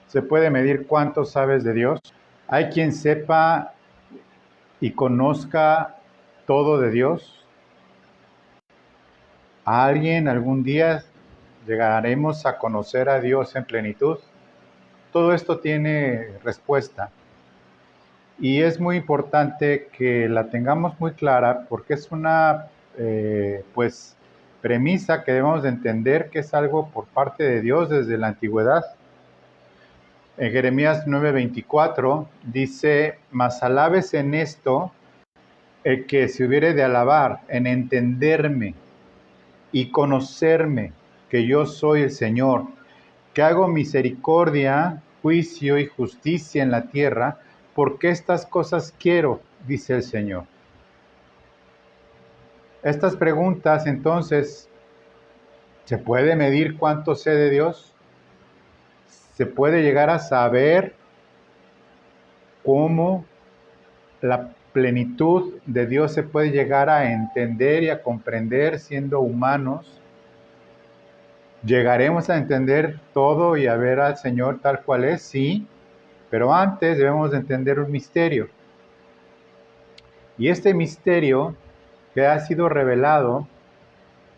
¿Se puede medir cuánto sabes de Dios? ¿Hay quien sepa y conozca todo de Dios? ¿A alguien algún día llegaremos a conocer a Dios en plenitud? Todo esto tiene respuesta y es muy importante que la tengamos muy clara porque es una premisa que debemos de entender que es algo por parte de Dios desde la antigüedad. En Jeremías 9:24 dice: mas alabes en esto el que se hubiere de alabar, en entenderme y conocerme, que yo soy el Señor, que hago misericordia, juicio y justicia en la tierra, porque estas cosas quiero, dice el Señor. Estas preguntas, entonces, ¿se puede medir cuánto sé de Dios? ¿Se puede llegar a saber cómo la plenitud de Dios se puede llegar a entender y a comprender siendo humanos? ¿Llegaremos a entender todo y a ver al Señor tal cual es? Sí, pero antes debemos de entender un misterio. Y este misterio que ha sido revelado,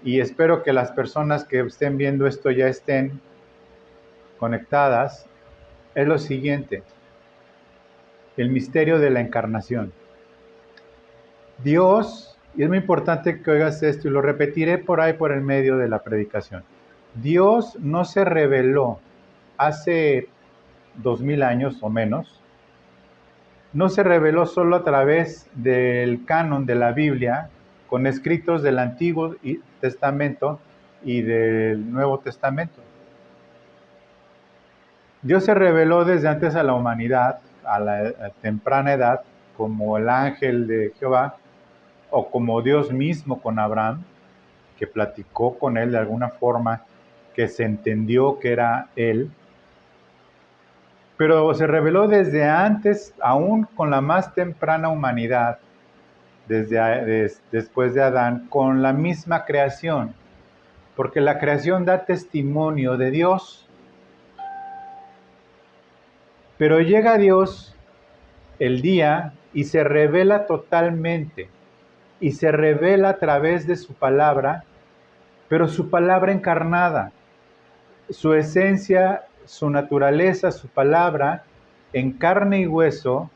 y espero que las personas que estén viendo esto ya estén conectadas, es lo siguiente: el misterio de la encarnación. Dios, y es muy importante que oigas esto, y lo repetiré por ahí por el medio de la predicación. Dios no se reveló hace 2000 años o menos, no se reveló solo a través del canon de la Biblia, con escritos del Antiguo Testamento y del Nuevo Testamento. Dios se reveló desde antes a la humanidad, a la temprana edad, como el ángel de Jehová, o como Dios mismo con Abraham, que platicó con él de alguna forma, que se entendió que era él. Pero se reveló desde antes, aún con la más temprana humanidad, después de Adán, con la misma creación, porque la creación da testimonio de Dios. Pero llega Dios el día y se revela totalmente, y se revela a través de su palabra, pero su palabra encarnada, su esencia, su naturaleza, su palabra en carne y hueso,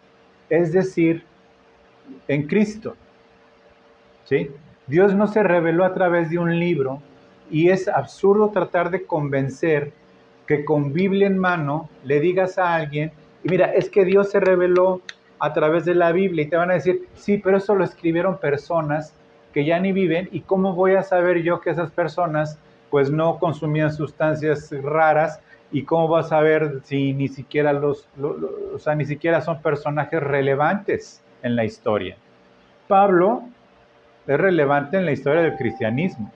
es decir, en Cristo. ¿Sí? Dios no se reveló a través de un libro, y es absurdo tratar de convencer que con Biblia en mano le digas a alguien, y mira, es que Dios se reveló a través de la Biblia, y te van a decir, sí, pero eso lo escribieron personas que ya ni viven, y ¿cómo voy a saber yo que esas personas pues no consumían sustancias raras? ¿Y cómo vas a saber si ni siquiera ni siquiera son personajes relevantes en la historia? Pablo es relevante en la historia del cristianismo,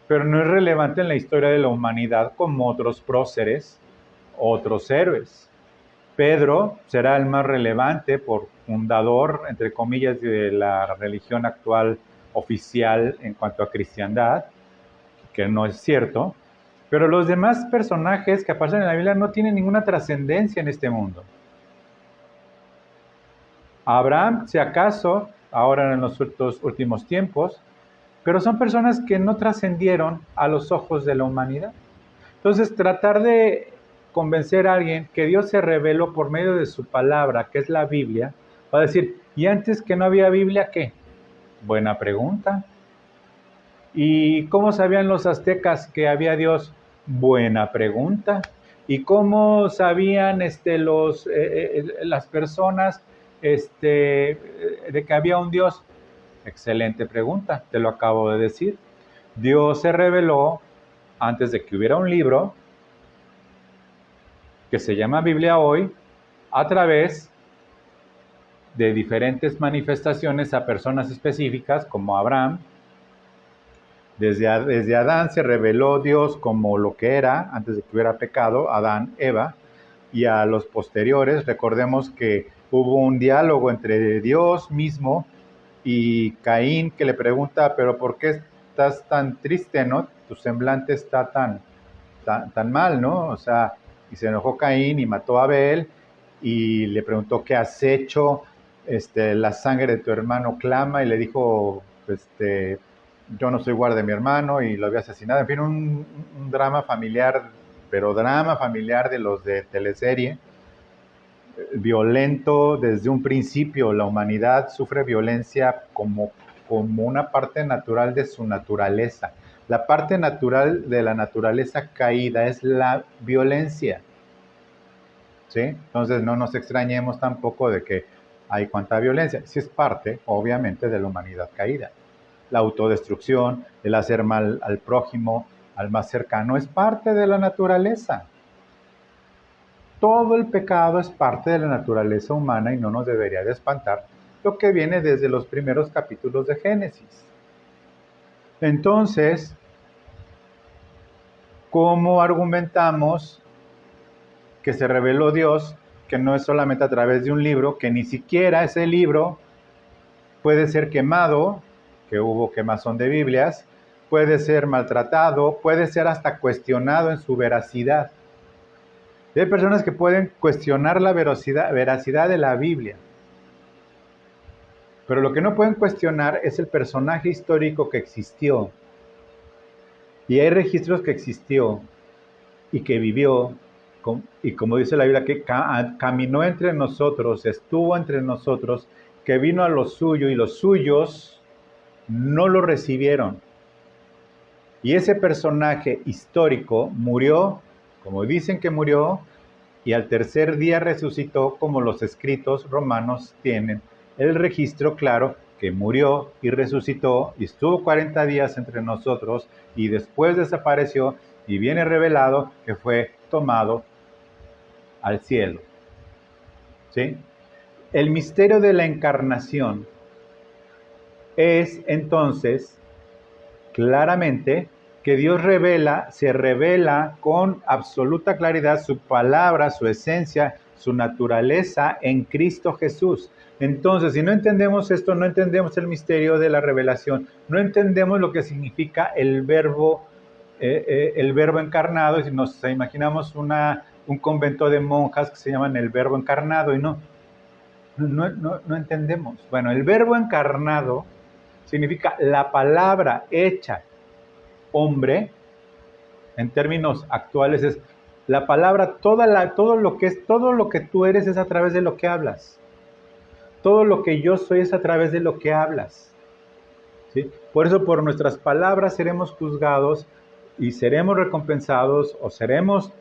pero no es relevante en la historia de la humanidad como otros próceres, otros héroes. Pedro será el más relevante por fundador, entre comillas, de la religión actual oficial en cuanto a cristiandad, que no es cierto, pero los demás personajes que aparecen en la Biblia no tienen ninguna trascendencia en este mundo. Abraham, si acaso, ahora en los últimos tiempos, pero son personas que no trascendieron a los ojos de la humanidad. Entonces, tratar de convencer a alguien que Dios se reveló por medio de su palabra, que es la Biblia, va a decir, ¿y antes que no había Biblia qué? Buena pregunta. ¿Y cómo sabían los aztecas que había Dios? Buena pregunta. ¿Y cómo sabían las personas de que había un Dios? Excelente pregunta, te lo acabo de decir. Dios se reveló antes de que hubiera un libro que se llama Biblia hoy, a través de diferentes manifestaciones a personas específicas como Abraham. Desde Adán se reveló Dios como lo que era antes de que hubiera pecado, Adán, Eva, y a los posteriores recordemos que hubo un diálogo entre Dios mismo y Caín, que le pregunta, pero ¿por qué estás tan triste, no? Tu semblante está tan mal, ¿no? O sea, Y se enojó Caín y mató a Abel y le preguntó, ¿qué has hecho? La sangre de tu hermano clama, y le dijo, yo no soy guarda de mi hermano, y lo había asesinado. En fin, un drama familiar, pero drama familiar de los de teleserie, violento desde un principio. La humanidad sufre violencia como una parte natural de su naturaleza. La parte natural de la naturaleza caída es la violencia, ¿sí? Entonces no nos extrañemos tampoco de que hay cuanta violencia. Sí, es parte, obviamente, de la humanidad caída. La autodestrucción, el hacer mal al prójimo, al más cercano, es parte de la naturaleza. Todo el pecado es parte de la naturaleza humana y no nos debería de espantar, lo que viene desde los primeros capítulos de Génesis. Entonces, ¿cómo argumentamos que se reveló Dios, que no es solamente a través de un libro, que ni siquiera ese libro puede ser quemado, que hubo quemazón de Biblias, puede ser maltratado, puede ser hasta cuestionado en su veracidad? Y hay personas que pueden cuestionar la veracidad de la Biblia, pero lo que no pueden cuestionar es el personaje histórico que existió. Y hay registros que existió y que vivió, y como dice la Biblia, que caminó entre nosotros, estuvo entre nosotros, que vino a lo suyo y los suyos no lo recibieron. Y ese personaje histórico murió, como dicen que murió, y al tercer día resucitó, como los escritos romanos tienen el registro claro que murió y resucitó y estuvo 40 días entre nosotros y después desapareció, y viene revelado que fue tomado al cielo. ¿Sí? El misterio de la encarnación es entonces claramente que Dios se revela con absoluta claridad su palabra, su esencia, su naturaleza en Cristo Jesús. Entonces, si no entendemos esto, no entendemos el misterio de la revelación, no entendemos lo que significa el verbo encarnado, y si nos imaginamos un convento de monjas que se llaman el verbo encarnado, y no entendemos. Bueno, el verbo encarnado significa la palabra hecha hombre. En términos actuales es la palabra, todo lo que tú eres es a través de lo que hablas. Todo lo que yo soy es a través de lo que hablas, ¿sí? Por eso, por nuestras palabras seremos juzgados y seremos recompensados, o seremos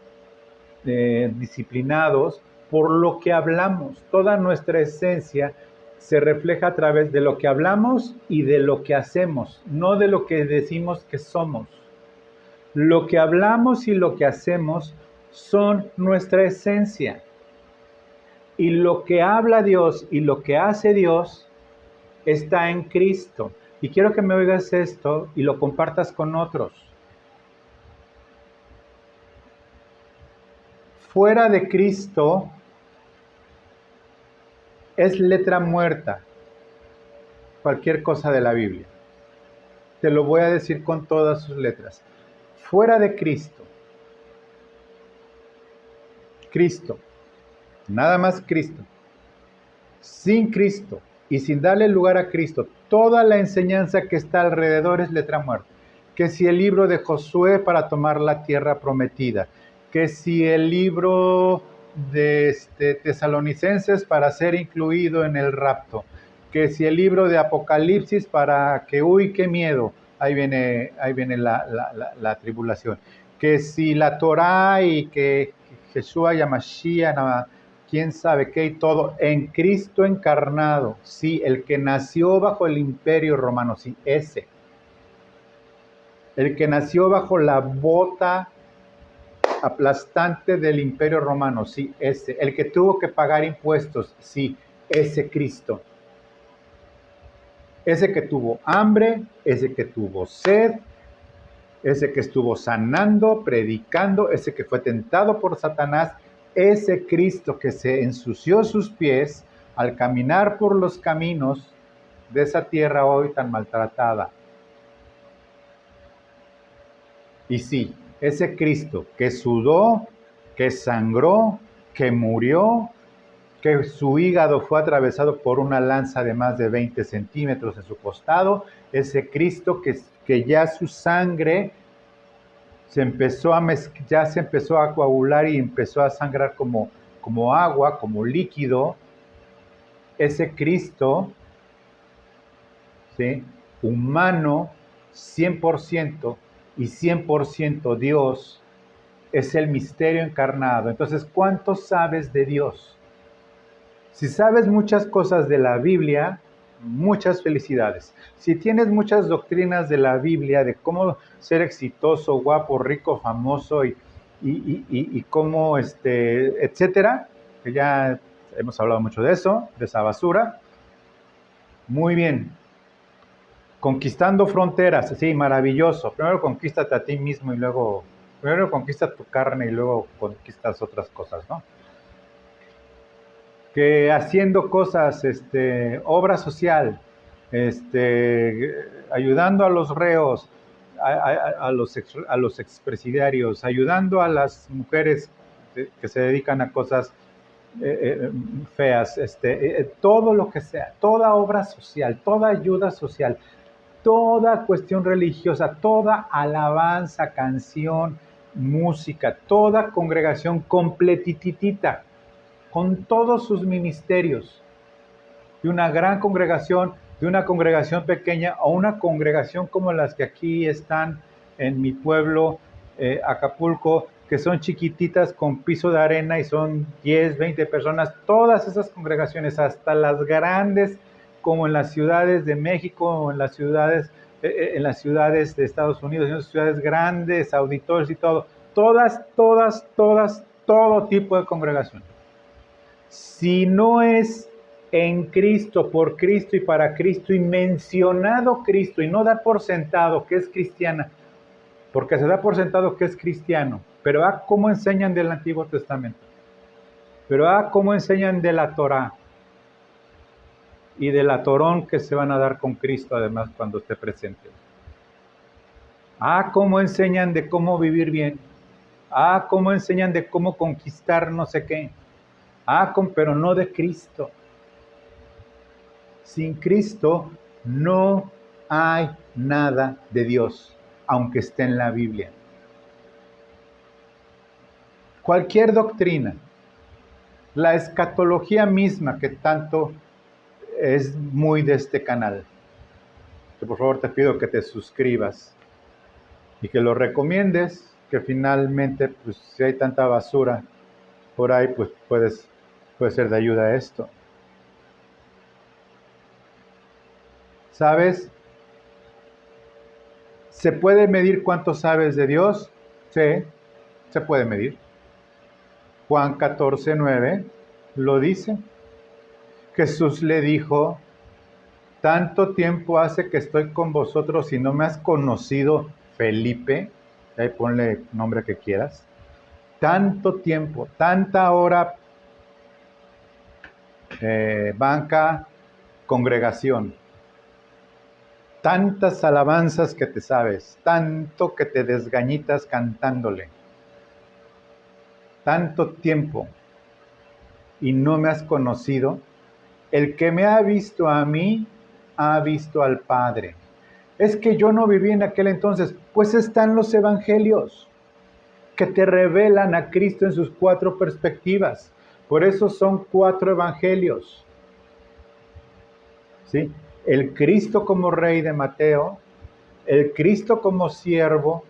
disciplinados por lo que hablamos. Toda nuestra esencia se refleja a través de lo que hablamos y de lo que hacemos, no de lo que decimos que somos. Lo que hablamos y lo que hacemos son nuestra esencia. Y lo que habla Dios y lo que hace Dios está en Cristo. Y quiero que me oigas esto y lo compartas con otros. Fuera de Cristo es letra muerta cualquier cosa de la Biblia. Te lo voy a decir con todas sus letras. Fuera de Cristo, nada más Cristo, sin Cristo y sin darle lugar a Cristo, toda la enseñanza que está alrededor es letra muerta. Que si el libro de Josué para tomar la tierra prometida, que si el libro de Tesalonicenses para ser incluido en el rapto, que si el libro de Apocalipsis para que, uy, qué miedo, ahí viene la tribulación, que si la Torá y que Jesús y Mashiach, quién sabe qué, y todo en Cristo encarnado, sí, el que nació bajo el imperio romano, sí, ese. El que nació bajo la bota aplastante del imperio romano, sí, ese. El que tuvo que pagar impuestos, sí, ese Cristo. Ese que tuvo hambre, ese que tuvo sed, ese que estuvo sanando, predicando, ese que fue tentado por Satanás, ese Cristo que se ensució sus pies al caminar por los caminos de esa tierra hoy tan maltratada. Y sí, ese Cristo que sudó que sangró, que murió, que su hígado fue atravesado por una lanza de más de 20 centímetros en su costado, ese Cristo que ya su sangre ya se empezó a coagular y empezó a sangrar como agua, como líquido, ese Cristo, ¿sí?, humano, 100% y 100% Dios, es el misterio encarnado. Entonces, ¿cuánto sabes de Dios? Si sabes muchas cosas de la Biblia, muchas felicidades. Si tienes muchas doctrinas de la Biblia de cómo ser exitoso, guapo, rico, famoso y cómo, etcétera, que ya hemos hablado mucho de eso, de esa basura, muy bien. Conquistando fronteras, sí, maravilloso. Primero conquístate a ti mismo y luego, primero conquista tu carne y luego conquistas otras cosas, ¿no? Que haciendo cosas, obra social, ayudando a los reos, a los expresidiarios, ayudando a las mujeres que se dedican a cosas feas, todo lo que sea, toda obra social, toda ayuda social, toda cuestión religiosa, toda alabanza, canción, música, toda congregación completitita, con todos sus ministerios, de una gran congregación, de una congregación pequeña o una congregación como las que aquí están en mi pueblo, Acapulco, que son chiquititas con piso de arena y son 10, 20 personas, todas esas congregaciones, hasta las grandes como en las ciudades de México o en las ciudades de Estados Unidos, en las ciudades grandes, auditorios y todo, todo tipo de congregación. Si no es en Cristo, por Cristo y para Cristo, y mencionado Cristo, y no da por sentado que es cristiana, porque se da por sentado que es cristiano, pero cómo enseñan del Antiguo Testamento, pero cómo enseñan de la Torá, y del atorón que se van a dar con Cristo además cuando esté presente. Cómo enseñan de cómo vivir bien, cómo enseñan de cómo conquistar no sé qué, pero no de Cristo. Sin Cristo no hay nada de Dios, aunque esté en la Biblia. Cualquier doctrina, la escatología misma que tanto es muy de este canal, que por favor te pido que te suscribas y que lo recomiendes, que finalmente, pues si hay tanta basura por ahí, pues puede ser de ayuda a esto. ¿Sabes? ¿Se puede medir cuánto sabes de Dios? Sí, se puede medir. Juan 14:9 lo dice. Jesús le dijo: tanto tiempo hace que estoy con vosotros y no me has conocido, Felipe. Ahí ponle el nombre que quieras. Tanto tiempo, tanta hora, banca, congregación. Tantas alabanzas que te sabes, tanto que te desgañitas cantándole, tanto tiempo y no me has conocido. El que me ha visto a mí, ha visto al Padre. Es que yo no viví en aquel entonces, pues están los evangelios que te revelan a Cristo en sus 4 perspectivas. Por eso son 4 evangelios. ¿Sí? El Cristo como Rey de Mateo, el Cristo como siervo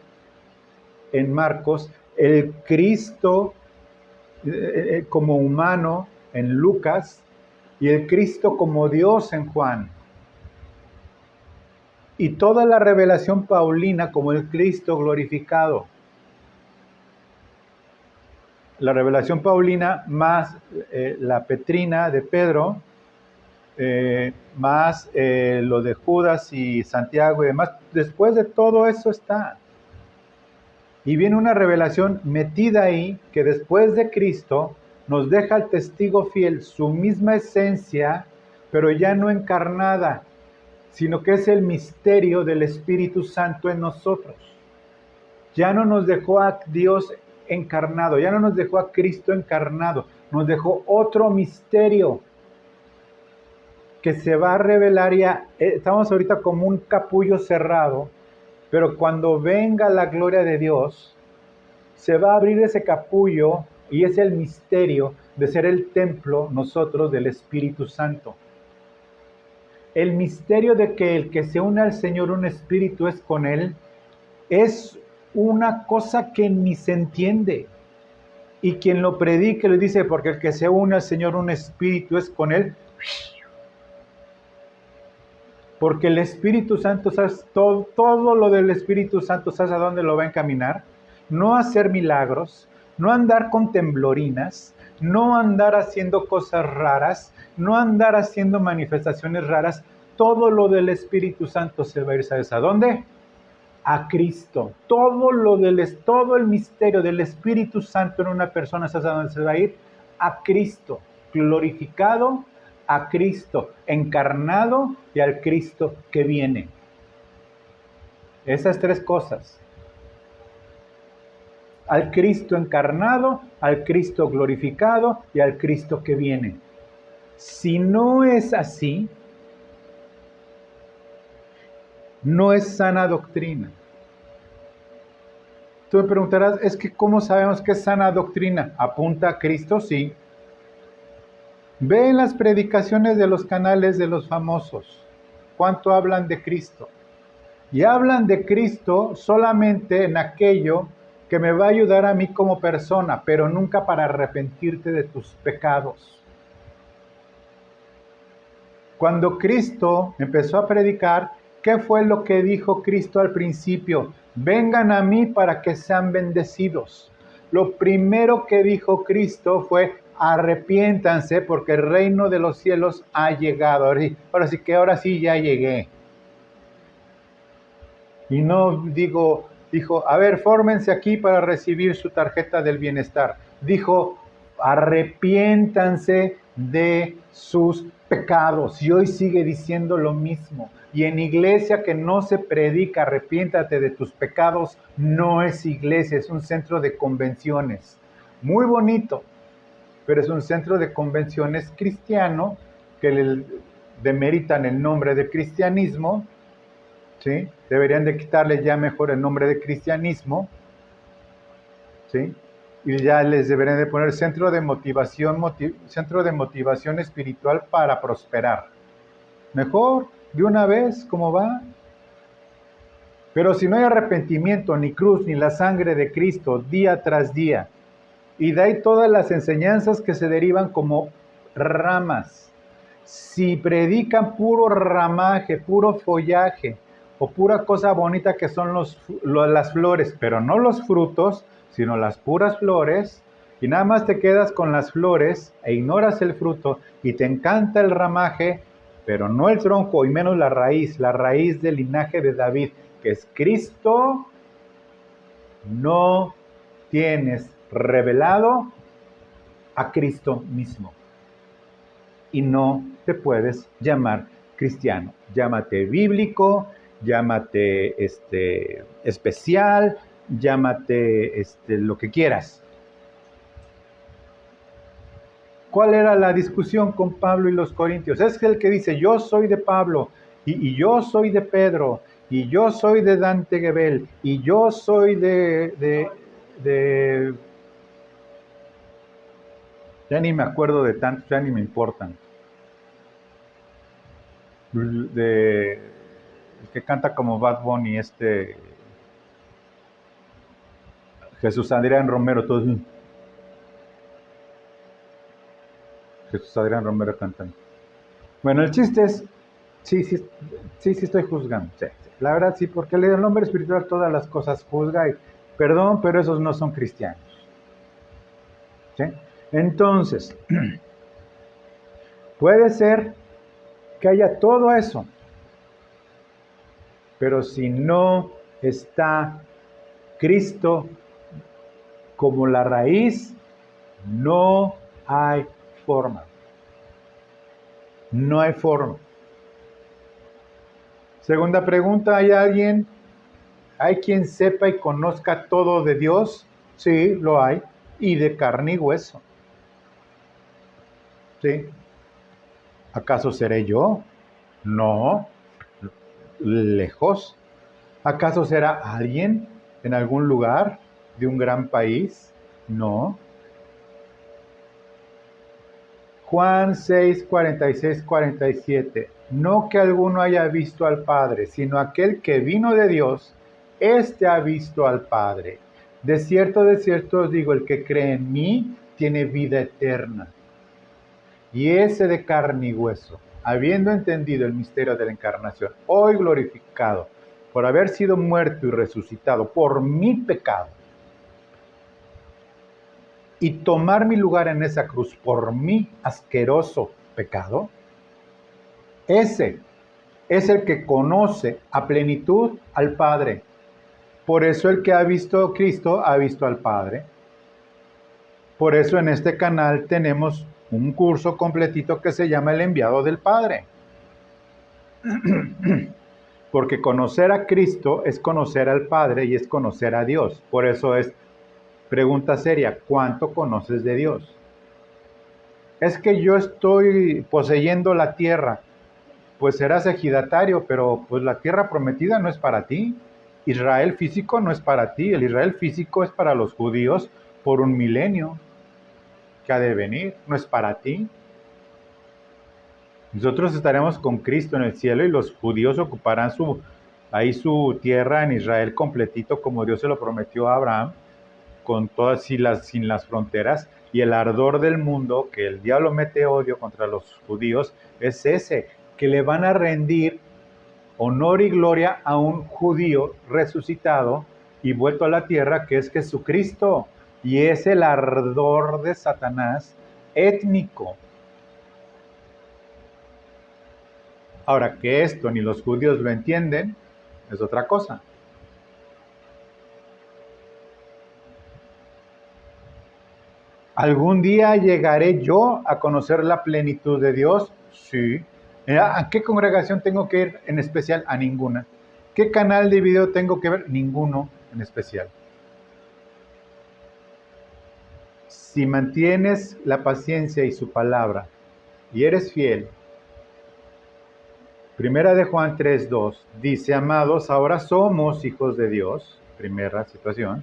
en Marcos, el Cristo como humano en Lucas y el Cristo como Dios en Juan. Y toda la revelación paulina como el Cristo glorificado. La revelación paulina más la Petrina de Pedro, más lo de Judas y Santiago y demás. Después de todo eso está. Y viene una revelación metida ahí que después de Cristo nos deja el testigo fiel, su misma esencia, pero ya no encarnada, sino que es el misterio del Espíritu Santo en nosotros. Ya no nos dejó a Dios encarnado, ya no nos dejó a Cristo encarnado, nos dejó otro misterio que se va a revelar ya. Estamos ahorita como un capullo cerrado, pero cuando venga la gloria de Dios, se va a abrir ese capullo y es el misterio de ser el templo nosotros del Espíritu Santo. El misterio de que el que se une al Señor un espíritu es con Él, es una cosa que ni se entiende. Y quien lo predique lo dice, porque el que se une al Señor un espíritu es con Él. Porque el Espíritu Santo, ¿sabes? Todo lo del Espíritu Santo, ¿sabes a dónde lo va a encaminar? No a hacer milagros, no andar con temblorinas, no andar haciendo cosas raras, no andar haciendo manifestaciones raras. Todo lo del Espíritu Santo se va a ir, ¿sabes a dónde? A Cristo. Todo el misterio del Espíritu Santo en una persona, ¿sabes a dónde se va a ir? A Cristo, glorificado, a Cristo encarnado y al Cristo que viene. Esas tres cosas. Al Cristo encarnado, al Cristo glorificado y al Cristo que viene. Si no es así, no es sana doctrina. Tú me preguntarás, es que ¿cómo sabemos que es sana doctrina? ¿Apunta a Cristo? Sí. Ve en las predicaciones de los canales de los famosos cuánto hablan de Cristo. Y hablan de Cristo solamente en aquello que me va a ayudar a mí como persona, pero nunca para arrepentirte de tus pecados. Cuando Cristo empezó a predicar, ¿qué fue lo que dijo Cristo al principio? Vengan a mí para que sean bendecidos. Lo primero que dijo Cristo fue, arrepiéntanse porque el reino de los cielos ha llegado. Ahora sí ya llegué. Y no dijo, a ver, fórmense aquí para recibir su tarjeta del bienestar. Dijo, arrepiéntanse de sus pecados. Y hoy sigue diciendo lo mismo. Y en iglesia que no se predica, arrepiéntate de tus pecados, no es iglesia, es un centro de convenciones. Muy bonito, pero es un centro de convenciones cristiano que le demeritan el nombre de cristianismo. ¿Sí? Deberían de quitarle ya mejor el nombre de cristianismo, ¿sí? Y ya les deberían de poner centro de motivación espiritual para prosperar. Mejor, de una vez, ¿cómo va? Pero si no hay arrepentimiento, ni cruz, ni la sangre de Cristo, día tras día, y de ahí todas las enseñanzas que se derivan como ramas, si predican puro ramaje, puro follaje, o pura cosa bonita que son las flores, pero no los frutos, sino las puras flores, y nada más te quedas con las flores e ignoras el fruto y te encanta el ramaje, pero no el tronco y menos la raíz del linaje de David, que es Cristo, no tienes revelado a Cristo mismo. Y no te puedes llamar cristiano. Llámate bíblico, llámate especial, llámate lo que quieras. ¿Cuál era la discusión con Pablo y los corintios? Es el que dice, yo soy de Pablo, y yo soy de Pedro, y yo soy de Dante Gebel, y yo soy de ya ni me acuerdo de tantos, ya ni me importan. El que canta como Bad Bunny, Jesús Adrián Romero, todos. Jesús Adrián Romero cantando. Bueno, el chiste es, sí estoy juzgando. Sí. La verdad sí, porque el hombre espiritual todas las cosas juzga y, perdón, pero esos no son cristianos. ¿Sí? Entonces, puede ser que haya todo eso, pero si no está Cristo como la raíz, no hay forma. No hay forma. Segunda pregunta, ¿hay quien sepa y conozca todo de Dios? Sí, lo hay. Y de carne y hueso. ¿Sí? ¿Acaso seré yo? No, lejos. ¿Acaso será alguien en algún lugar de un gran país? No. Juan 6, 46, 47. No que alguno haya visto al Padre, sino aquel que vino de Dios, éste ha visto al Padre. De cierto os digo, el que cree en mí tiene vida eterna. Y ese de carne y hueso, habiendo entendido el misterio de la encarnación, hoy glorificado por haber sido muerto y resucitado por mi pecado, y tomar mi lugar en esa cruz por mi asqueroso pecado, ese es el que conoce a plenitud al Padre. Por eso el que ha visto a Cristo ha visto al Padre. Por eso en este canal tenemos un curso completito que se llama El enviado del Padre. Porque conocer a Cristo es conocer al Padre y es conocer a Dios. Por eso es pregunta seria, ¿cuánto conoces de Dios? Es que yo estoy poseyendo la tierra. Pues serás ejidatario, pero pues la tierra prometida no es para ti. Israel físico no es para ti. El Israel físico es para los judíos por un milenio que ha de venir. No es para ti. Nosotros estaremos con Cristo en el cielo y los judíos ocuparán su tierra en Israel completito como Dios se lo prometió a Abraham, con todas sin las fronteras. Y el ardor del mundo, que el diablo mete odio contra los judíos, es ese, que le van a rendir honor y gloria a un judío resucitado y vuelto a la tierra, que es Jesucristo. Y es el ardor de Satanás étnico. Ahora, que esto ni los judíos lo entienden, es otra cosa. ¿Algún día llegaré yo a conocer la plenitud de Dios? Sí. ¿A qué congregación tengo que ir en especial? A ninguna. ¿Qué canal de video tengo que ver? Ninguno en especial. Si mantienes la paciencia y su palabra y eres fiel, Primera de Juan 3:2 dice, amados, ahora somos hijos de Dios, primera situación,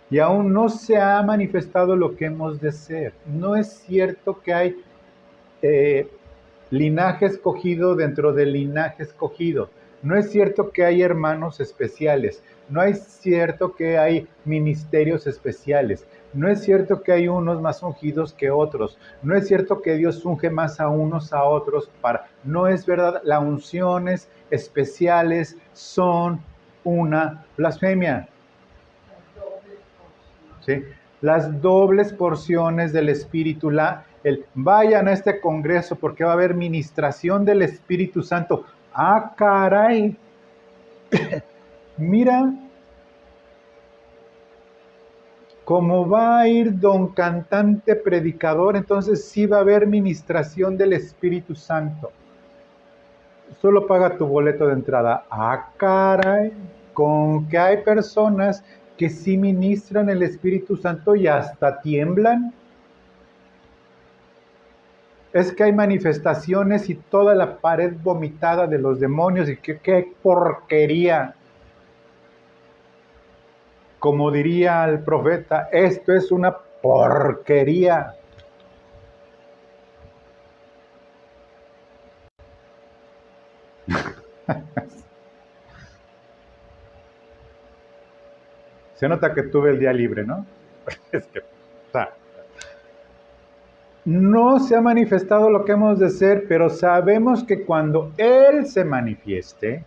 y aún no se ha manifestado lo que hemos de ser. No es cierto que hay linaje escogido dentro del linaje escogido. No es cierto que hay hermanos especiales. No es cierto que hay ministerios especiales. No es cierto que hay unos más ungidos que otros. No es cierto que Dios unge más a unos a otros. No es verdad. Las unciones especiales son una blasfemia. ¿Sí? Las dobles porciones del Espíritu, vayan a este congreso porque va a haber ministración del Espíritu Santo. Ah, caray. Mira cómo va a ir don cantante predicador, entonces sí va a haber ministración del Espíritu Santo. Solo paga tu boleto de entrada. Ah, caray. Con que hay personas que sí ministran el Espíritu Santo y hasta tiemblan. Es que hay manifestaciones y toda la pared vomitada de los demonios y qué porquería. Como diría el profeta, esto es una porquería. Se nota que tuve el día libre, ¿no? Es que, o sea, no se ha manifestado lo que hemos de ser, pero sabemos que cuando Él se manifieste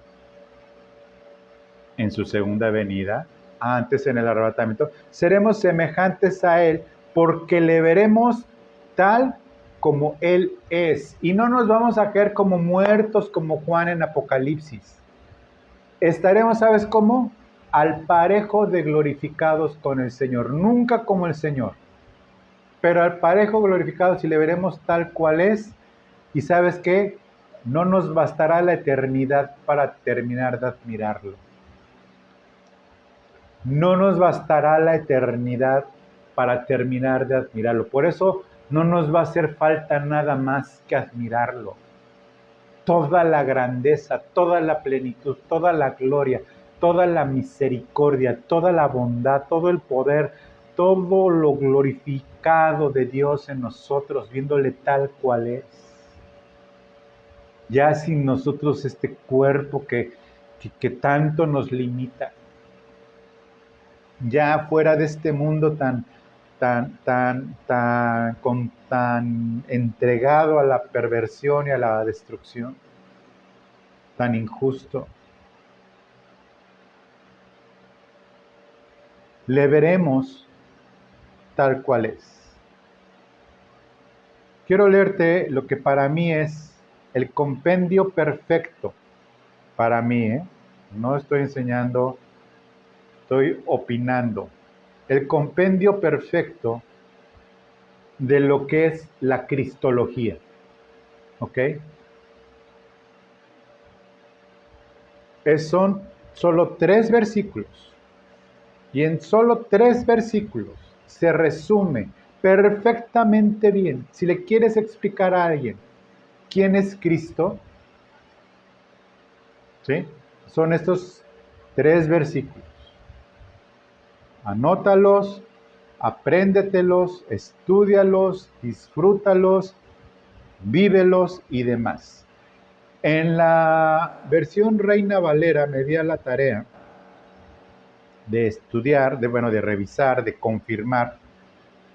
en su segunda venida, antes en el arrebatamiento, seremos semejantes a Él porque le veremos tal como Él es. Y no nos vamos a caer como muertos como Juan en Apocalipsis. Estaremos, ¿sabes cómo? Al parejo de glorificados con el Señor, nunca como el Señor, pero al parejo glorificado si le veremos tal cual es. Y ¿sabes qué? No nos bastará la eternidad para terminar de admirarlo. no nos bastará la eternidad para terminar de admirarlo. Por eso no nos va a hacer falta nada más que admirarlo. Toda la grandeza, toda la plenitud, toda la gloria, toda la misericordia, toda la bondad, todo el poder, todo lo glorificado de Dios en nosotros, viéndole tal cual es. Ya sin nosotros este cuerpo que tanto nos limita. Ya fuera de este mundo tan entregado a la perversión y a la destrucción, tan injusto. Le veremos tal cual es. Quiero leerte lo que para mí es el compendio perfecto. Para mí, no estoy enseñando, estoy opinando. El compendio perfecto de lo que es la cristología. ¿Ok? Son solo 3 versículos. Y en solo 3 versículos se resume perfectamente bien. Si le quieres explicar a alguien quién es Cristo, ¿sí? Son estos 3 versículos. Anótalos, apréndetelos, estúdialos, disfrútalos, vívelos y demás. En la versión Reina Valera me di a la tarea de estudiar, de revisar, de confirmar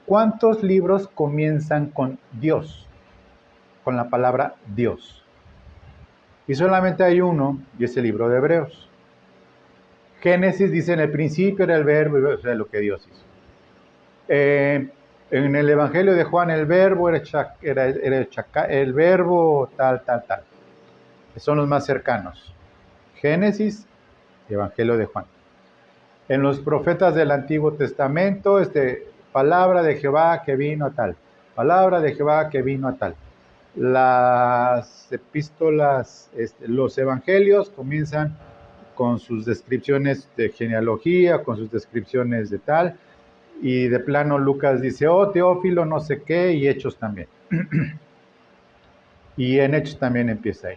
cuántos libros comienzan con Dios, con la palabra Dios. Y solamente hay uno, y es el libro de Hebreos. Génesis dice: en el principio era el verbo, o sea, lo que Dios hizo. En el Evangelio de Juan, el verbo era el verbo tal. Son los más cercanos. Génesis, Evangelio de Juan. En los profetas del Antiguo Testamento, palabra de Jehová que vino a tal. Palabra de Jehová que vino a tal. Las epístolas, los evangelios comienzan con sus descripciones de genealogía, con sus descripciones de tal, y de plano Lucas dice: oh, Teófilo, no sé qué, y Hechos también. Y en Hechos también empieza ahí.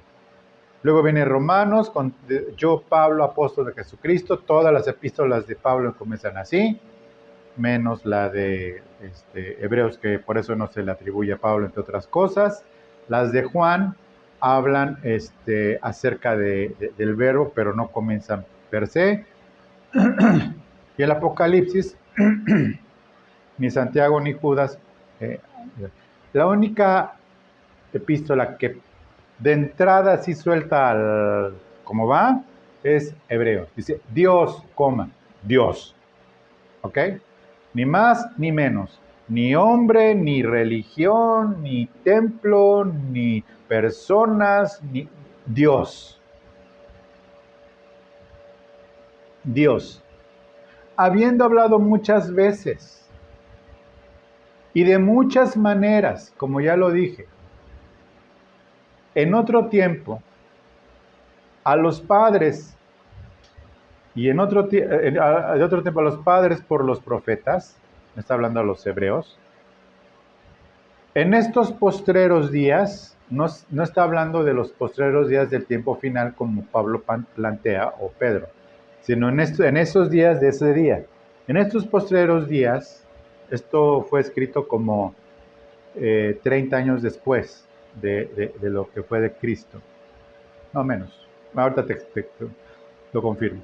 Luego viene Romanos, con yo, Pablo, apóstol de Jesucristo. Todas las epístolas de Pablo comienzan así, menos la de Hebreos, que por eso no se le atribuye a Pablo, entre otras cosas. Las de Juan hablan acerca del verbo, pero no comienzan per se. Y el Apocalipsis, ni Santiago ni Judas. La única epístola que de entrada así suelta como va es Hebreos. Dice Dios, Dios. ¿Ok? Ni más ni menos. Ni hombre, ni religión, ni templo, ni personas, ni Dios. Dios. Habiendo hablado muchas veces y de muchas maneras, como ya lo dije, en otro tiempo, a los padres, y de otro tiempo a los padres por los profetas, me está hablando a los hebreos, en estos postreros días, no está hablando de los postreros días del tiempo final como Pablo plantea o Pedro, sino en esos días de ese día. En estos postreros días, esto fue escrito como 30 años después de lo que fue de Cristo, no menos. Ahorita te lo confirmo.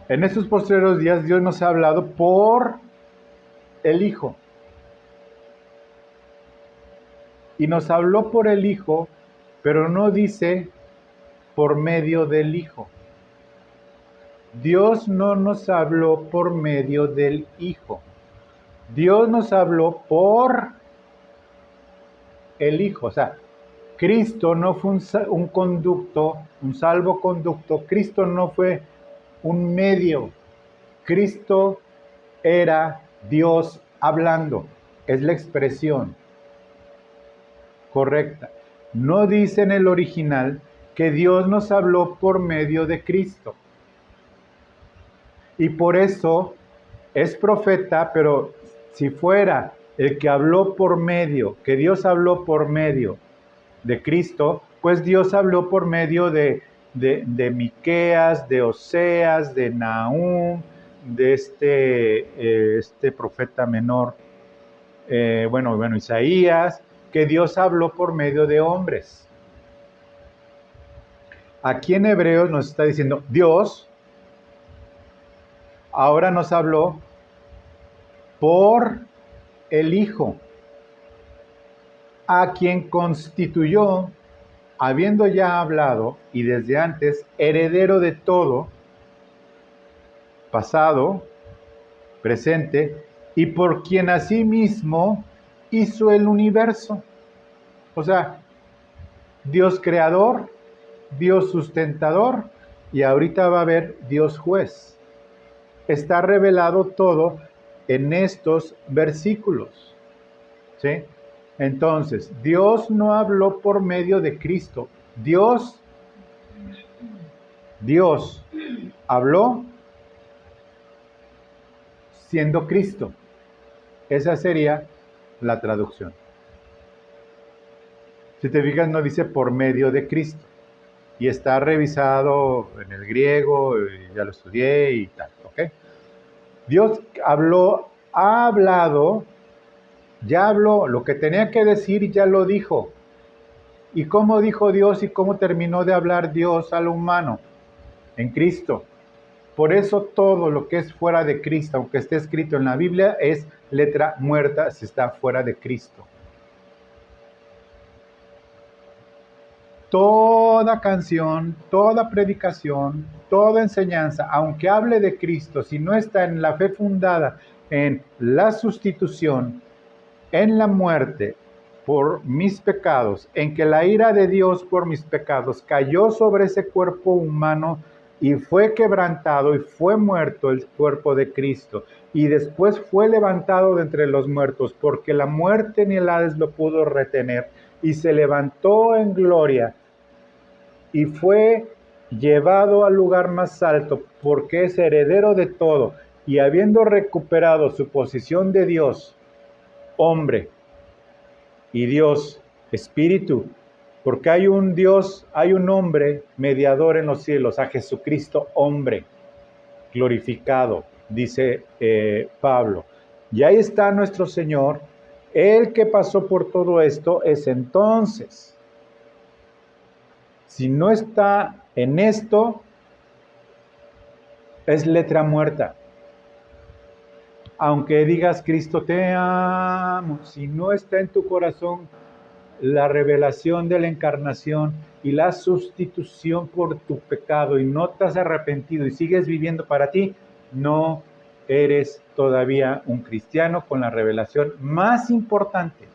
En estos postreros días Dios nos ha hablado por el Hijo. Y nos habló por el Hijo, pero no dice por medio del Hijo. Dios no nos habló por medio del Hijo. Dios nos habló por el Hijo. O sea, Cristo no fue un conducto, un salvoconducto. Cristo no fue un medio. Cristo era Dios hablando. Es la expresión correcta. No dice en el original que Dios nos habló por medio de Cristo. Y por eso es profeta, pero si fuera el que habló por medio, que Dios habló por medio de Cristo, pues Dios habló por medio de Miqueas, de Oseas, de Nahum, de este profeta menor, bueno, Isaías, que Dios habló por medio de hombres. Aquí en Hebreos nos está diciendo, Dios ahora nos habló por el Hijo, a quien constituyó, habiendo ya hablado y desde antes, heredero de todo, pasado, presente, y por quien asimismo hizo el universo. O sea, Dios creador, Dios sustentador, y ahorita va a haber Dios juez. Está revelado todo en estos versículos, ¿sí? Entonces, Dios no habló por medio de Cristo. Dios habló siendo Cristo. Esa sería la traducción. Si te fijas, no dice por medio de Cristo. Y está revisado en el griego, ya lo estudié y tal, ¿ok? Dios habló, ha hablado, ya habló, lo que tenía que decir ya lo dijo. ¿Y cómo dijo Dios y cómo terminó de hablar Dios al humano? En Cristo. Por eso todo lo que es fuera de Cristo, aunque esté escrito en la Biblia, es letra muerta si está fuera de Cristo. Toda canción, toda predicación, toda enseñanza, aunque hable de Cristo, si no está en la fe fundada en la sustitución, en la muerte por mis pecados, en que la ira de Dios por mis pecados cayó sobre ese cuerpo humano y fue quebrantado y fue muerto el cuerpo de Cristo, y después fue levantado de entre los muertos, porque la muerte ni el Hades lo pudo retener, y se levantó en gloria, y fue llevado al lugar más alto, porque es heredero de todo, y habiendo recuperado su posición de Dios, hombre, y Dios, espíritu, porque hay un Dios, hay un hombre mediador en los cielos, a Jesucristo hombre, glorificado, dice Pablo. Y ahí está nuestro Señor, el que pasó por todo esto es entonces. Si no está en esto, es letra muerta. Aunque digas Cristo te amo, si no está en tu corazón la revelación de la encarnación y la sustitución por tu pecado y no te has arrepentido y sigues viviendo para ti, no eres todavía un cristiano con la revelación más importante.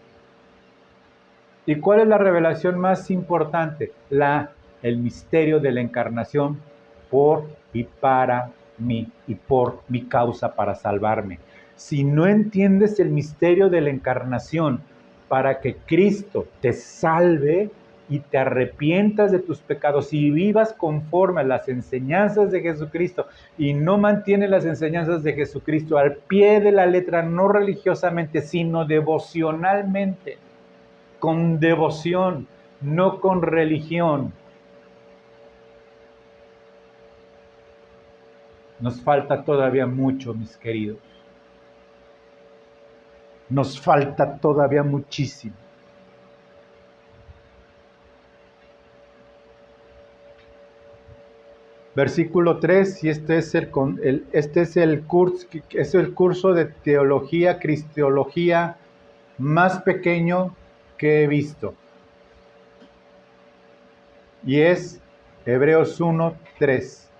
¿Y cuál es la revelación más importante? El misterio de la encarnación por y para mí y por mi causa para salvarme. Si no entiendes el misterio de la encarnación para que Cristo te salve y te arrepientas de tus pecados y vivas conforme a las enseñanzas de Jesucristo y no mantienes las enseñanzas de Jesucristo al pie de la letra, no religiosamente, sino devocionalmente, con devoción, no con religión. Nos falta todavía mucho, mis queridos. Nos falta todavía muchísimo. Versículo 3, y este es el curso de teología, cristiología más pequeño que he visto. Y es Hebreos 1, 3.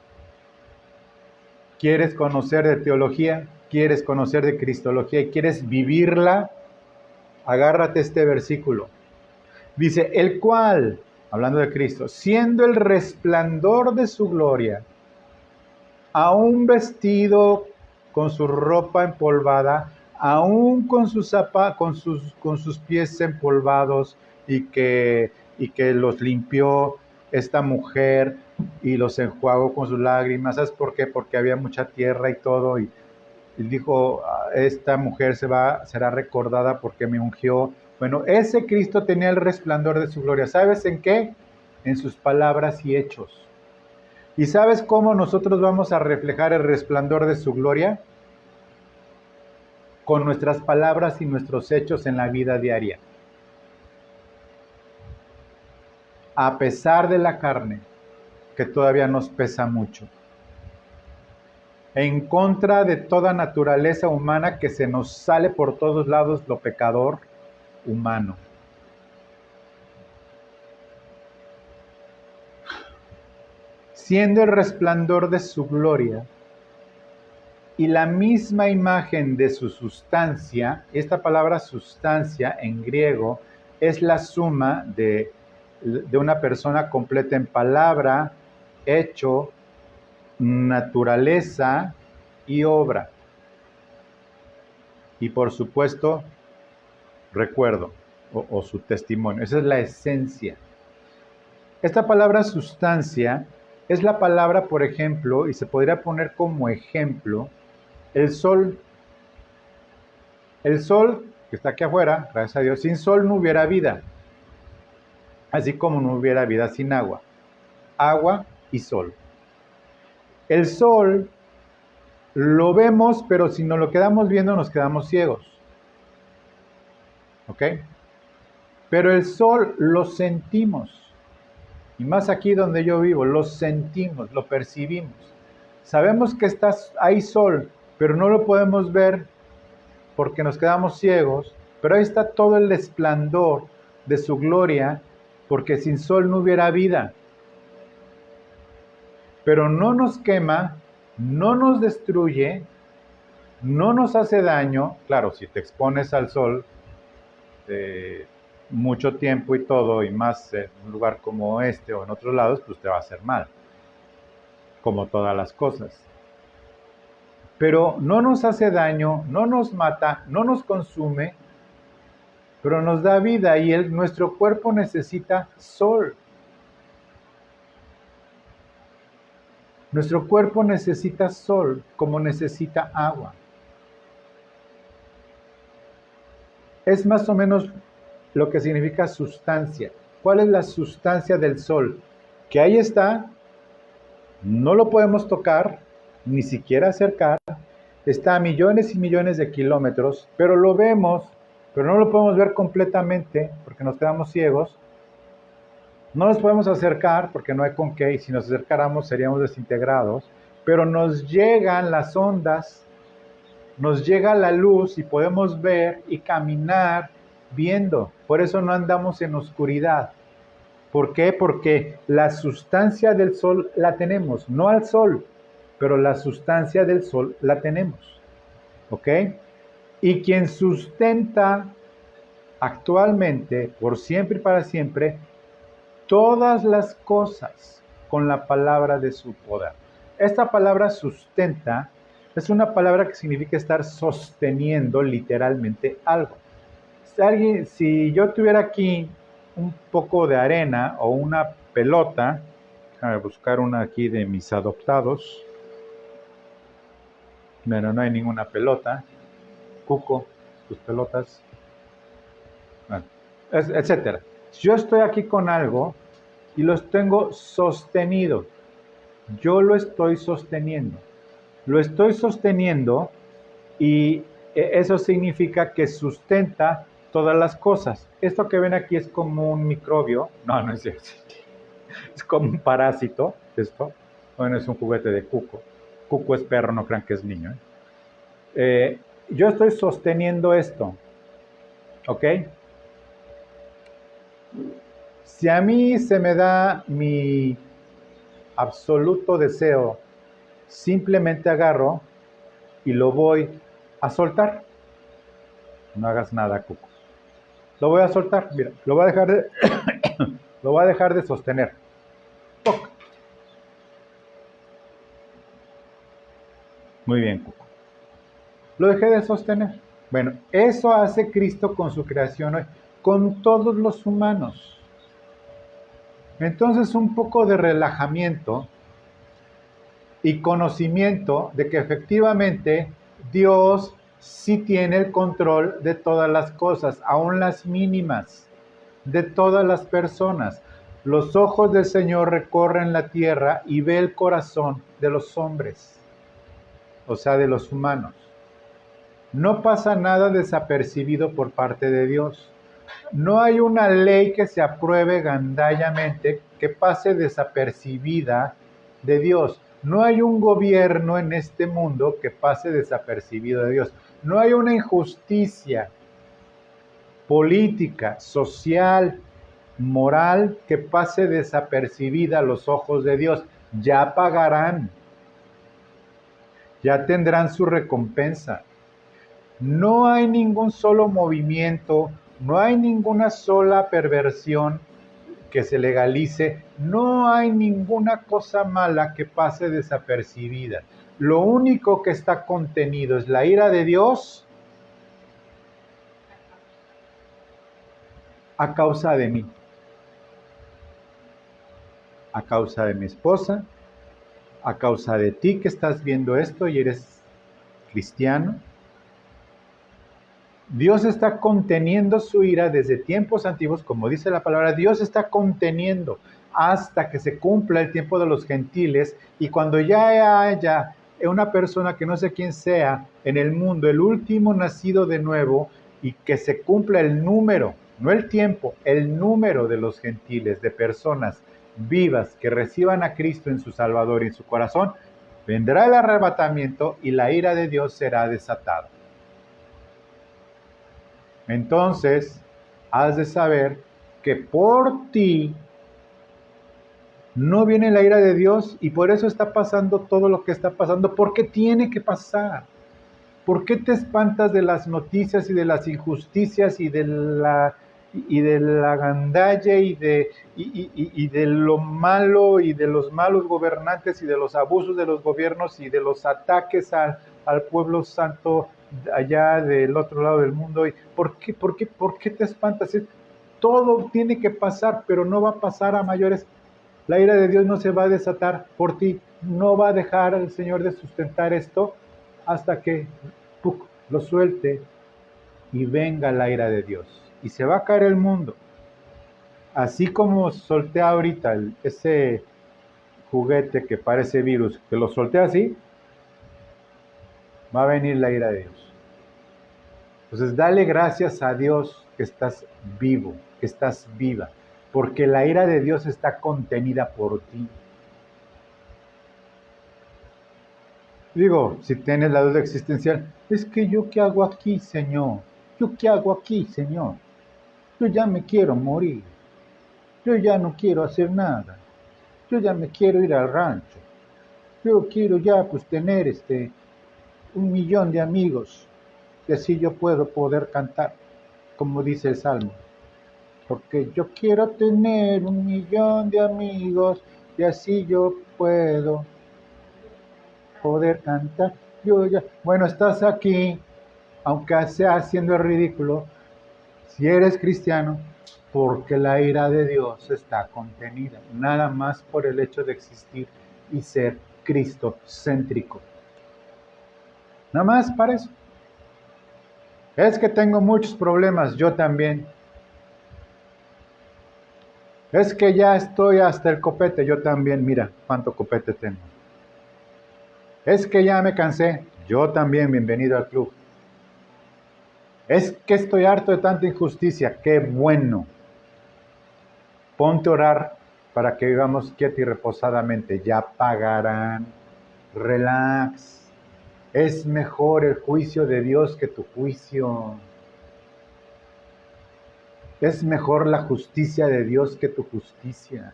¿Quieres conocer de teología? ¿Quieres conocer de cristología y quieres vivirla? Agárrate este versículo. Dice, el cual, hablando de Cristo, siendo el resplandor de su gloria, aún vestido con su ropa empolvada, aún con sus pies empolvados y que los limpió esta mujer y los enjuagó con sus lágrimas. ¿Sabes por qué? Porque había mucha tierra y todo, y dijo, esta mujer será recordada porque me ungió. Bueno, ese Cristo tenía el resplandor de su gloria. ¿Sabes en qué? En sus palabras y hechos. ¿Y sabes cómo nosotros vamos a reflejar el resplandor de su gloria? Con nuestras palabras y nuestros hechos en la vida diaria. A pesar de la carne, que todavía nos pesa mucho. En contra de toda naturaleza humana que se nos sale por todos lados lo pecador humano. Siendo el resplandor de su gloria y la misma imagen de su sustancia, esta palabra sustancia en griego es la suma de una persona completa en palabra, hecho, naturaleza y obra. Y por supuesto, recuerdo o su testimonio. Esa es la esencia. Esta palabra sustancia es la palabra, por ejemplo, y se podría poner como ejemplo, el sol. El sol, que está aquí afuera, gracias a Dios, sin sol no hubiera vida. Así como no hubiera vida sin agua. Agua y sol. El sol lo vemos, pero si nos lo quedamos viendo nos quedamos ciegos. ¿Ok? Pero el sol lo sentimos. Y más aquí donde yo vivo, lo sentimos, lo percibimos. Sabemos que hay sol, pero no lo podemos ver porque nos quedamos ciegos, pero ahí está todo el esplendor de su gloria, porque sin sol no hubiera vida. Pero no nos quema, no nos destruye, no nos hace daño. Claro, si te expones al sol mucho tiempo y todo, y más en un lugar como este o en otros lados, pues te va a hacer mal, como todas las cosas. Pero no nos hace daño, no nos mata, no nos consume, pero nos da vida y nuestro cuerpo necesita sol. Nuestro cuerpo necesita sol como necesita agua. Es más o menos lo que significa sustancia. ¿Cuál es la sustancia del sol? Que ahí está, no lo podemos tocar, ni siquiera acercar, está a millones y millones de kilómetros, pero lo vemos, pero no lo podemos ver completamente porque nos quedamos ciegos. No nos podemos acercar porque no hay con qué, y si nos acercáramos seríamos desintegrados, pero nos llegan las ondas, nos llega la luz y podemos ver y caminar viendo. Por eso no andamos en oscuridad. ¿Por qué? Porque la sustancia del sol la tenemos, no al sol, pero la sustancia del sol la tenemos. ¿Ok? Y quien sustenta actualmente, por siempre y para siempre, todas las cosas con la palabra de su poder. Esta palabra sustenta es una palabra que significa estar sosteniendo literalmente algo. Si yo tuviera aquí un poco de arena o una pelota, déjame buscar una aquí de mis adoptados. Bueno, no hay ninguna pelota. Cuco, tus pelotas. Bueno, etcétera. Yo estoy aquí con algo y los tengo sostenido. Yo lo estoy sosteniendo. Lo estoy sosteniendo y eso significa que sustenta todas las cosas. Esto que ven aquí es como un microbio. No, no es cierto. Es como un parásito. Esto. Bueno, es un juguete de Cuco. Cuco es perro, no crean que es niño. Yo estoy sosteniendo esto. ¿Ok? Si a mí se me da mi absoluto deseo, simplemente agarro y lo voy a soltar. No hagas nada, Cuco. Lo voy a soltar, mira, lo voy a dejar de, lo voy a dejar de sostener. ¡Toc! Muy bien, Cuco. Lo dejé de sostener. Bueno, eso hace Cristo con su creación hoy, con todos los humanos. Entonces un poco de relajamiento y conocimiento de que efectivamente Dios sí tiene el control de todas las cosas, aun las mínimas, de todas las personas. Los ojos del Señor recorren la tierra y ve el corazón de los hombres, o sea, de los humanos. No pasa nada desapercibido por parte de Dios. No hay una ley que se apruebe gandallamente que pase desapercibida de Dios. No hay un gobierno en este mundo que pase desapercibido de Dios. No hay una injusticia política, social, moral que pase desapercibida a los ojos de Dios. Ya pagarán, ya tendrán su recompensa. No hay ningún solo movimiento, no hay ninguna sola perversión que se legalice, no hay ninguna cosa mala que pase desapercibida. Lo único que está contenido es la ira de Dios a causa de mí, a causa de mi esposa, a causa de ti que estás viendo esto y eres cristiano. Dios está conteniendo su ira desde tiempos antiguos, como dice la palabra, Dios está conteniendo hasta que se cumpla el tiempo de los gentiles, y cuando ya haya una persona que no sé quién sea en el mundo, el último nacido de nuevo, y que se cumpla el número, no el tiempo, el número de los gentiles, de personas vivas que reciban a Cristo en su Salvador y en su corazón, vendrá el arrebatamiento y la ira de Dios será desatada. Entonces, has de saber que por ti no viene la ira de Dios y por eso está pasando todo lo que está pasando. ¿Por qué tiene que pasar? ¿Por qué te espantas de las noticias y de las injusticias y de la gandalle y de lo malo y de los malos gobernantes y de los abusos de los gobiernos y de los ataques al pueblo santo allá del otro lado del mundo? ¿Por qué te espantas? Todo tiene que pasar, pero no va a pasar a mayores. La ira de Dios no se va a desatar por ti. No va a dejar el Señor de sustentar esto hasta que lo suelte y venga la ira de Dios. Y se va a caer el mundo. Así como solté ahorita ese juguete que parece virus, que lo solté así, va a venir la ira de Dios. Entonces dale gracias a Dios que estás vivo, que estás viva, porque la ira de Dios está contenida por ti. Digo, si tienes la duda existencial, es que yo qué hago aquí, Señor. ¿Yo qué hago aquí, Señor? Yo ya me quiero morir. Yo ya no quiero hacer nada. Yo ya me quiero ir al rancho. Yo quiero ya pues tener 1,000,000 de amigos. Y así yo puedo poder cantar, como dice el Salmo. Porque yo quiero tener 1,000,000 de amigos y así yo puedo poder cantar. Yo ya, bueno, estás aquí, aunque sea haciendo el ridículo, si eres cristiano, porque la ira de Dios está contenida, nada más por el hecho de existir y ser cristocéntrico. Nada más para eso. Es que tengo muchos problemas, yo también. Es que ya estoy hasta el copete, yo también, mira cuánto copete tengo. Es que ya me cansé, yo también, bienvenido al club. Es que estoy harto de tanta injusticia, qué bueno. Ponte a orar para que vivamos quietos y reposadamente, ya pagarán. Relax. Es mejor el juicio de Dios que tu juicio. Es mejor la justicia de Dios que tu justicia.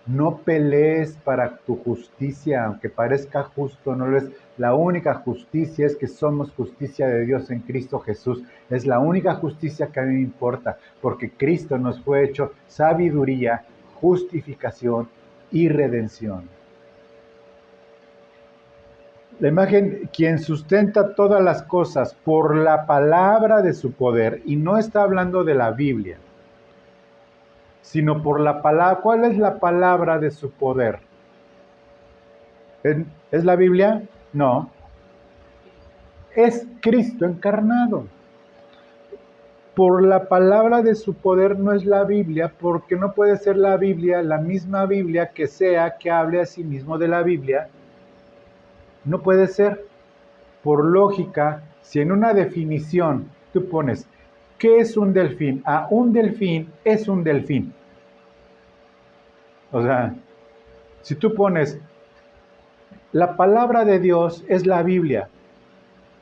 No pelees para tu justicia, aunque parezca justo, no lo es. La única justicia es que somos justicia de Dios en Cristo Jesús. Es la única justicia que a mí me importa, porque Cristo nos fue hecho sabiduría, justificación y redención. La imagen, quien sustenta todas las cosas por la palabra de su poder, y no está hablando de la Biblia, sino por la palabra. ¿Cuál es la palabra de su poder? ¿Es la Biblia? No. Es Cristo encarnado. Por la palabra de su poder no es la Biblia, porque no puede ser la Biblia, la misma Biblia que sea que hable a sí mismo de la Biblia. No puede ser. Por lógica, si en una definición tú pones, ¿qué es un delfín? Ah, un delfín es un delfín. O sea, si tú pones, la palabra de Dios es la Biblia,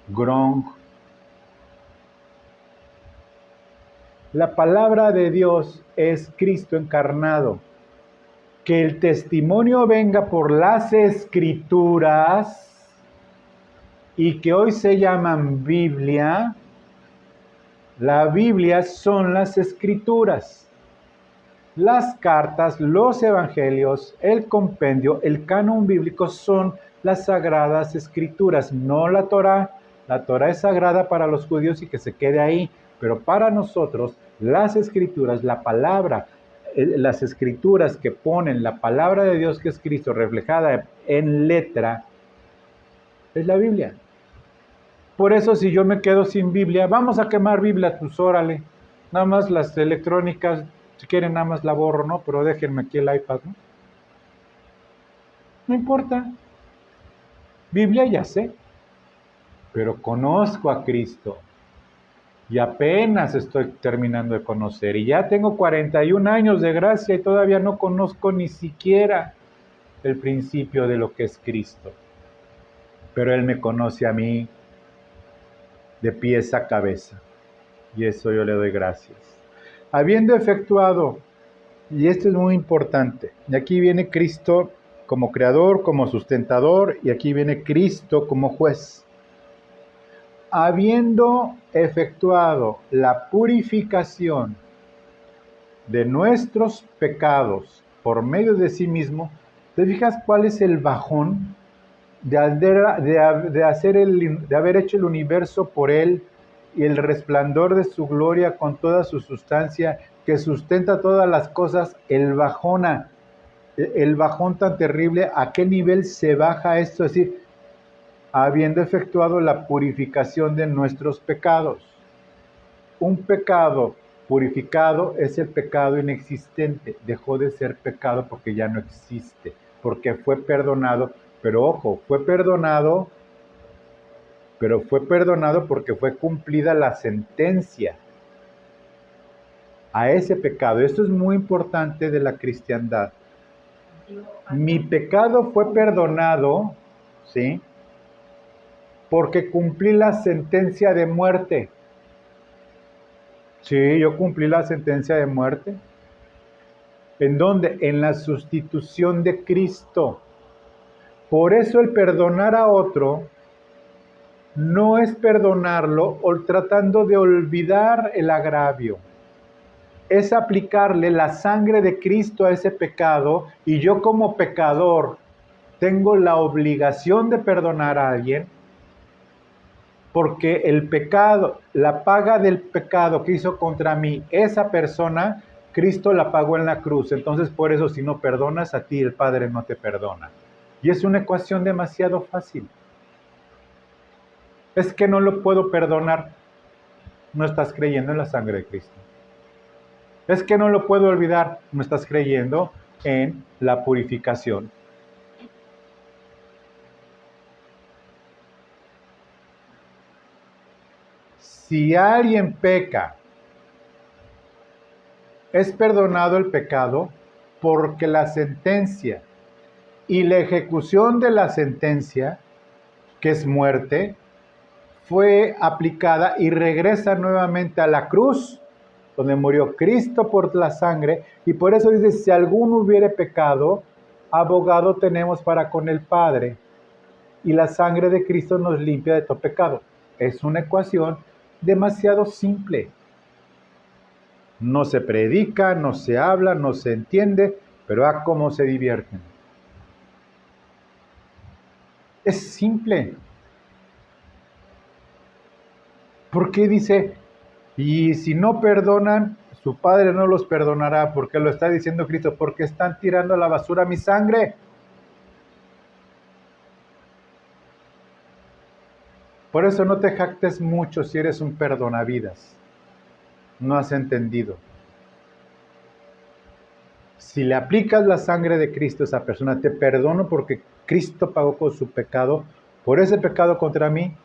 Gronk. La palabra de Dios es Cristo encarnado. Que el testimonio venga por las Escrituras y que hoy se llaman Biblia. La Biblia son las Escrituras. Las cartas, los evangelios, el compendio, el canon bíblico son las sagradas escrituras, no la Torá. La Torá es sagrada para los judíos y que se quede ahí, pero para nosotros las escrituras, la palabra, las escrituras que ponen la palabra de Dios que es Cristo reflejada en letra, es la Biblia. Por eso si yo me quedo sin Biblia, vamos a quemar Biblia, pues órale, nada más las electrónicas. Si quieren nada más la borro, ¿no? Pero déjenme aquí el iPad, ¿no? No importa. Biblia ya sé. Pero conozco a Cristo. Y apenas estoy terminando de conocer. Y ya tengo 41 años de gracia y todavía no conozco ni siquiera el principio de lo que es Cristo. Pero Él me conoce a mí de pies a cabeza. Y eso yo le doy gracias. Habiendo efectuado, y esto es muy importante, y aquí viene Cristo como creador, como sustentador, y aquí viene Cristo como juez. Habiendo efectuado la purificación de nuestros pecados por medio de sí mismo, ¿te fijas cuál es el bajón de haber hecho el universo por Él y el resplandor de su gloria con toda su sustancia que sustenta todas las cosas? El bajón tan terrible, ¿a qué nivel se baja esto? Es decir, habiendo efectuado la purificación de nuestros pecados. Un pecado purificado es el pecado inexistente, dejó de ser pecado porque ya no existe, porque fue perdonado, pero ojo, fue perdonado porque fue cumplida la sentencia a ese pecado. Esto es muy importante de la cristiandad. Mi pecado fue perdonado, ¿sí? Porque cumplí la sentencia de muerte. Sí, yo cumplí la sentencia de muerte. ¿En dónde? En la sustitución de Cristo. Por eso el perdonar a otro no es perdonarlo o tratando de olvidar el agravio. Es aplicarle la sangre de Cristo a ese pecado y yo como pecador tengo la obligación de perdonar a alguien porque el pecado, la paga del pecado que hizo contra mí esa persona, Cristo la pagó en la cruz. Entonces por eso si no perdonas a ti, el Padre no te perdona. Y es una ecuación demasiado fácil. Es que no lo puedo perdonar. No estás creyendo en la sangre de Cristo. Es que no lo puedo olvidar. No estás creyendo en la purificación. Si alguien peca, es perdonado el pecado porque la sentencia y la ejecución de la sentencia, que es muerte, fue aplicada y regresa nuevamente a la cruz, donde murió Cristo por la sangre, y por eso dice, si alguno hubiere pecado, abogado tenemos para con el Padre, y la sangre de Cristo nos limpia de todo pecado. Es una ecuación demasiado simple. No se predica, no se habla, no se entiende, pero a cómo se divierten. Es simple. ¿Por qué dice, y si no perdonan, Su Padre no los perdonará, porque lo está diciendo Cristo, porque están tirando a la basura mi sangre. Por eso no te jactes mucho si eres un perdonavidas. No has entendido. Si le aplicas la sangre de Cristo a esa persona, te perdono porque Cristo pagó por su pecado, por ese pecado contra mí,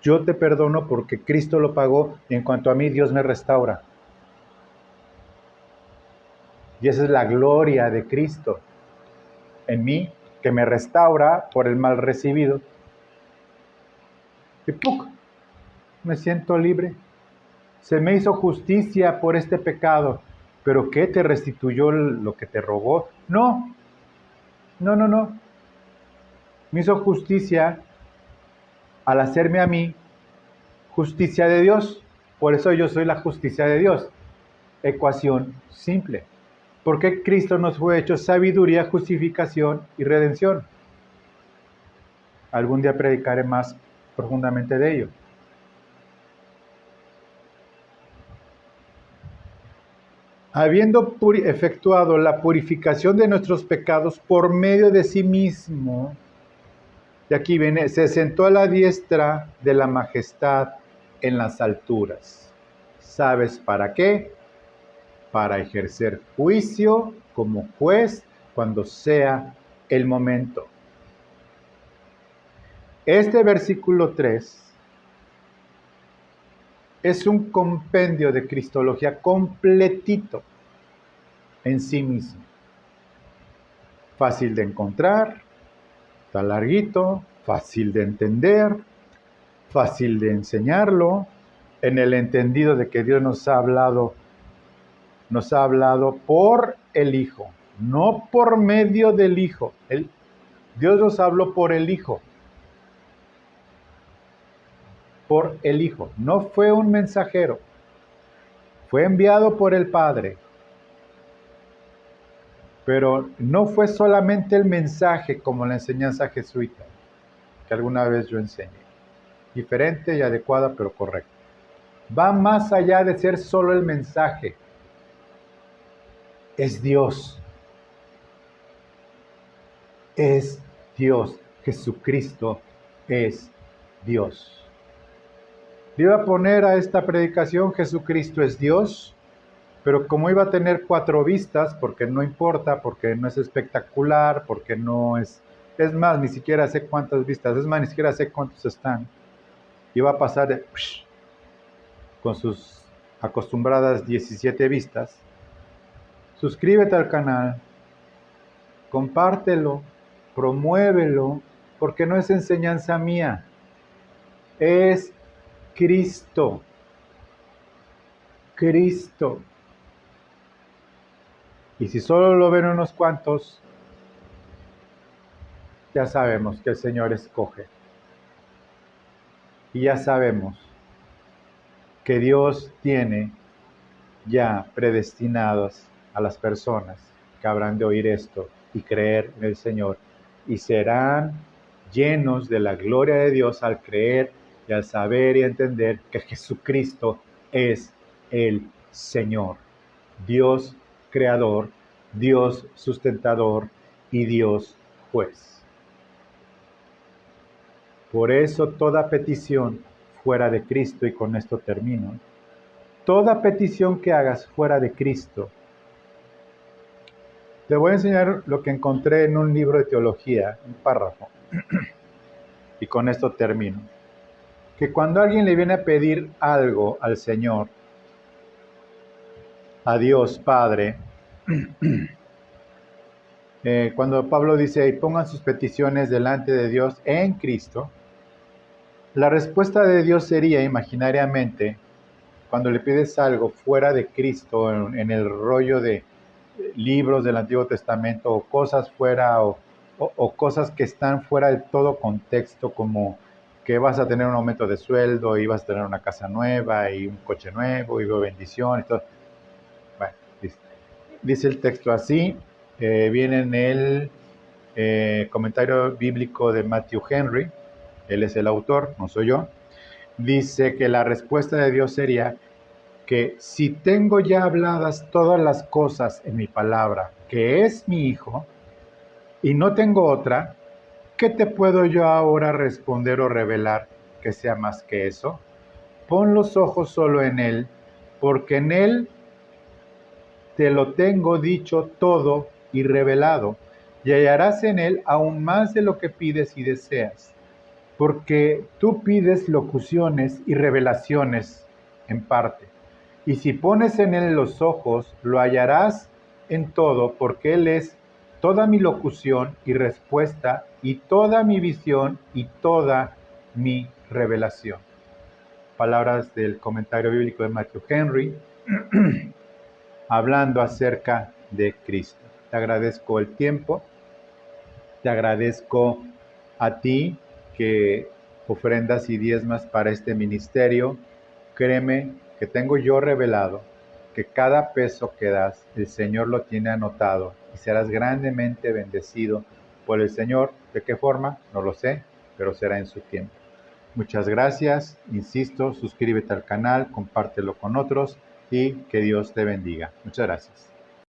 yo te perdono porque Cristo lo pagó y en cuanto a mí Dios me restaura. Y esa es la gloria de Cristo en mí, que me restaura por el mal recibido. Y ¡puc! Me siento libre. Se me hizo justicia por este pecado. ¿Pero qué? ¿Te restituyó lo que te robó? No. Me hizo justicia al hacerme a mí justicia de Dios. Por eso yo soy la justicia de Dios. Ecuación simple. Porque Cristo nos fue hecho sabiduría, justificación y redención. Algún día predicaré más profundamente de ello. Habiendo efectuado la purificación de nuestros pecados por medio de sí mismo, y aquí viene, se sentó a la diestra de la majestad en las alturas. ¿Sabes para qué? Para ejercer juicio como juez cuando sea el momento. Este versículo 3 es un compendio de cristología completito en sí mismo. Fácil de encontrar, está larguito, fácil de entender, fácil de enseñarlo, en el entendido de que Dios nos ha hablado por el Hijo, no por medio del Hijo. Dios nos habló por el Hijo. Por el Hijo. No fue un mensajero. Fue enviado por el Padre. Pero no fue solamente el mensaje como la enseñanza jesuita, que alguna vez yo enseñé. Diferente y adecuada, pero correcta. Va más allá de ser solo el mensaje. Es Dios. Es Dios. Jesucristo es Dios. Le iba a poner a esta predicación Jesucristo es Dios, pero como iba a tener 4 vistas, porque no importa, porque no es espectacular, porque no es... Es más, ni siquiera sé cuántas vistas, es más, ni siquiera sé cuántos están. Iba a pasar con sus acostumbradas 17 vistas. Suscríbete al canal, compártelo, promuévelo, porque no es enseñanza mía, es Cristo. Cristo. Y si solo lo ven unos cuantos, ya sabemos que el Señor escoge. Y ya sabemos que Dios tiene ya predestinadas a las personas que habrán de oír esto y creer en el Señor. Y serán llenos de la gloria de Dios al creer y al saber y entender que Jesucristo es el Señor. Dios creador, Dios sustentador y Dios juez. Por eso toda petición fuera de Cristo, y con esto termino, toda petición que hagas fuera de Cristo, te voy a enseñar lo que encontré en un libro de teología, un párrafo, y con esto termino, que cuando alguien le viene a pedir algo al Señor, a Dios Padre, cuando Pablo dice, pongan sus peticiones delante de Dios en Cristo, la respuesta de Dios sería, imaginariamente, cuando le pides algo fuera de Cristo, en el rollo de libros del Antiguo Testamento, o cosas fuera, o cosas que están fuera de todo contexto, como que vas a tener un aumento de sueldo, y vas a tener una casa nueva, y un coche nuevo, y bendición, y todo. Bueno, dice el texto así, viene en el comentario bíblico de Matthew Henry, él es el autor, no soy yo. Dice que la respuesta de Dios sería, que si tengo ya habladas todas las cosas en mi palabra, que es mi Hijo, y no tengo otra, ¿qué te puedo yo ahora responder o revelar que sea más que eso? Pon los ojos solo en Él, porque en Él te lo tengo dicho todo y revelado, y hallarás en Él aún más de lo que pides y deseas, porque tú pides locuciones y revelaciones en parte, y si pones en Él los ojos, lo hallarás en todo, porque Él es toda mi locución y respuesta, y toda mi visión y toda mi revelación. Palabras del comentario bíblico de Matthew Henry, hablando acerca de Cristo. Te agradezco el tiempo, te agradezco a ti que ofrendas y diezmas para este ministerio. Créeme que tengo yo revelado que cada peso que das, el Señor lo tiene anotado y serás grandemente bendecido por el Señor. ¿De qué forma? No lo sé, pero será en su tiempo. Muchas gracias, insisto, suscríbete al canal, compártelo con otros y que Dios te bendiga. Muchas gracias.